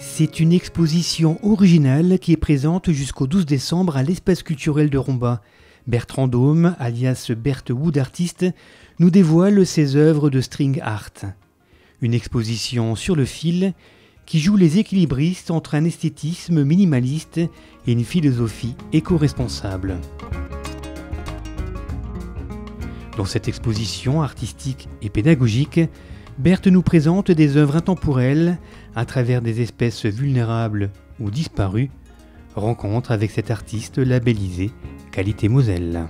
C'est une exposition originale qui est présente jusqu'au 12 décembre à l'Espace culturel de Romba. Bertrand Daume, alias Bert Wood Artist, nous dévoile ses œuvres de string art. Une exposition sur le fil qui joue les équilibristes entre un esthétisme minimaliste et une philosophie éco-responsable. Dans cette exposition artistique et pédagogique, Berthe nous présente des œuvres intemporelles à travers des espèces vulnérables ou disparues. Rencontre avec cet artiste labellisé Qualité Moselle.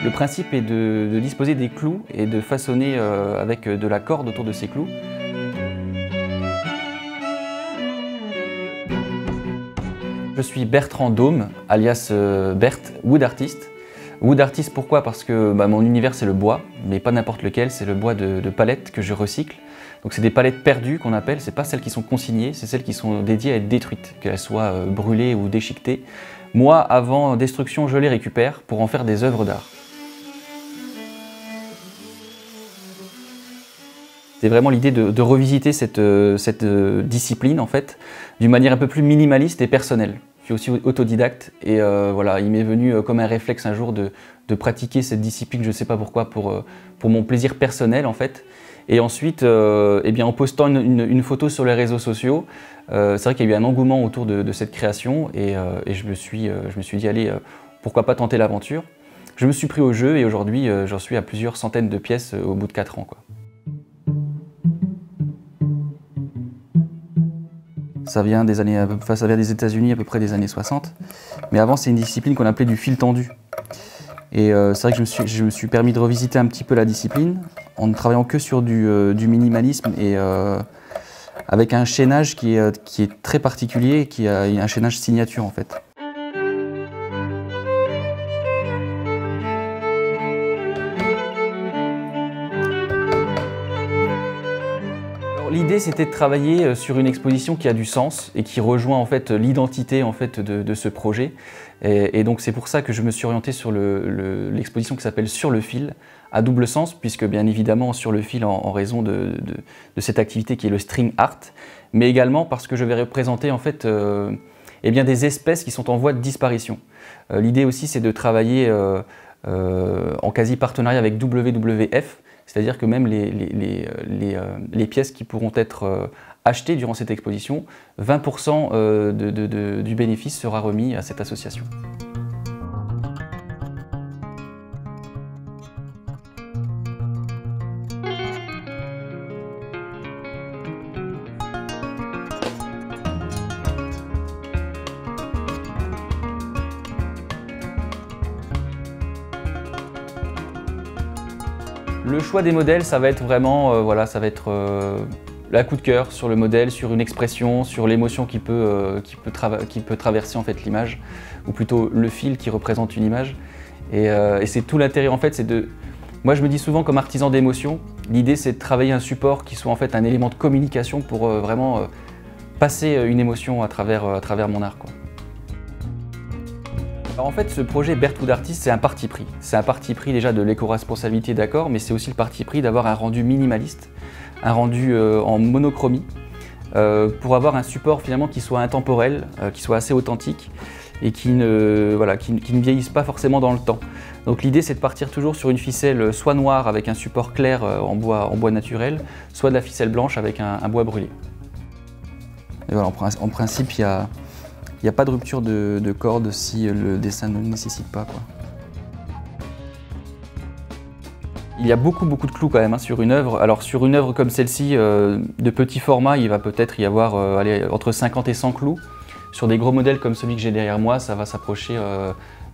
Le principe est de disposer des clous et de façonner avec de la corde autour de ces clous. Je suis Bertrand Daume, alias Bert Wood Artist. Wood Artist pourquoi? Parce que mon univers c'est le bois, mais pas n'importe lequel, c'est le bois de palettes que je recycle. Donc c'est des palettes perdues qu'on appelle, c'est pas celles qui sont consignées, c'est celles qui sont dédiées à être détruites, qu'elles soient brûlées ou déchiquetées. Moi, avant destruction, je les récupère pour en faire des œuvres d'art. C'est vraiment l'idée de revisiter cette discipline en fait, d'une manière un peu plus minimaliste et personnelle. Je suis aussi autodidacte et voilà, il m'est venu comme un réflexe un jour de pratiquer cette discipline, je ne sais pas pourquoi, pour mon plaisir personnel en fait. Et ensuite, en postant une photo sur les réseaux sociaux, c'est vrai qu'il y a eu un engouement autour de cette création et je me suis dit, allez, pourquoi pas tenter l'aventure. Je me suis pris au jeu et aujourd'hui, j'en suis à plusieurs centaines de pièces au bout de 4 ans, quoi. Ça vient des États-Unis à peu près des années 60. Mais avant, c'est une discipline qu'on appelait du fil tendu. Et c'est vrai que je me suis permis de revisiter un petit peu la discipline en ne travaillant que sur du minimalisme et avec un chaînage qui est très particulier, qui a un chaînage signature en fait. L'idée c'était de travailler sur une exposition qui a du sens et qui rejoint en fait l'identité en fait de ce projet. Et donc c'est pour ça que je me suis orienté sur l'exposition qui s'appelle Sur le fil, à double sens, puisque bien évidemment sur le fil en raison de cette activité qui est le string art, mais également parce que je vais représenter en fait des espèces qui sont en voie de disparition. L'idée aussi c'est de travailler en quasi-partenariat avec WWF, c'est-à-dire que même les pièces qui pourront être achetées durant cette exposition, 20% du bénéfice sera remis à cette association. Le choix des modèles, ça va être vraiment, la coup de cœur sur le modèle, sur une expression, sur l'émotion qui peut traverser en fait l'image, ou plutôt le fil qui représente une image. Et c'est tout l'intérêt en fait, moi je me dis souvent comme artisan d'émotion, l'idée c'est de travailler un support qui soit en fait un élément de communication pour vraiment passer une émotion à travers mon art, quoi. Alors en fait, ce projet Bert Wood Artist, c'est un parti pris. C'est un parti pris déjà de l'éco-responsabilité, d'accord, mais c'est aussi le parti pris d'avoir un rendu minimaliste, un rendu en monochromie, pour avoir un support finalement qui soit intemporel, qui soit assez authentique et qui ne vieillisse pas forcément dans le temps. Donc l'idée c'est de partir toujours sur une ficelle soit noire avec un support clair en bois naturel, soit de la ficelle blanche avec un bois brûlé. Et voilà, en principe, il n'y a pas de rupture de corde si le dessin ne le nécessite pas, quoi. Il y a beaucoup de clous quand même sur une œuvre. Alors sur une œuvre comme celle-ci, de petit format, il va peut-être y avoir entre 50 et 100 clous. Sur des gros modèles comme celui que j'ai derrière moi, ça va s'approcher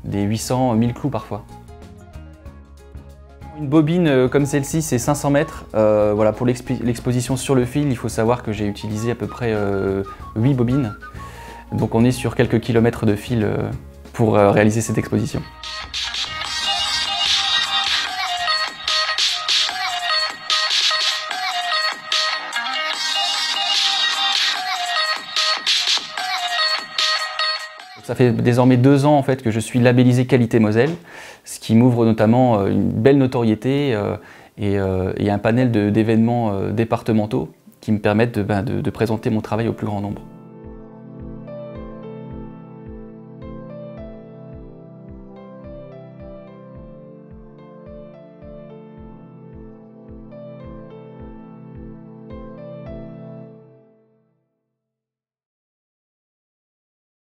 des 800, 1000 clous parfois. Une bobine comme celle-ci, c'est 500 mètres. Voilà, pour l'exposition sur le fil, il faut savoir que j'ai utilisé à peu près 8 bobines. Donc on est sur quelques kilomètres de fil pour réaliser cette exposition. Ça fait désormais 2 ans en fait, que je suis labellisé Qualité Moselle, ce qui m'ouvre notamment une belle notoriété et un panel d'événements départementaux qui me permettent de présenter mon travail au plus grand nombre.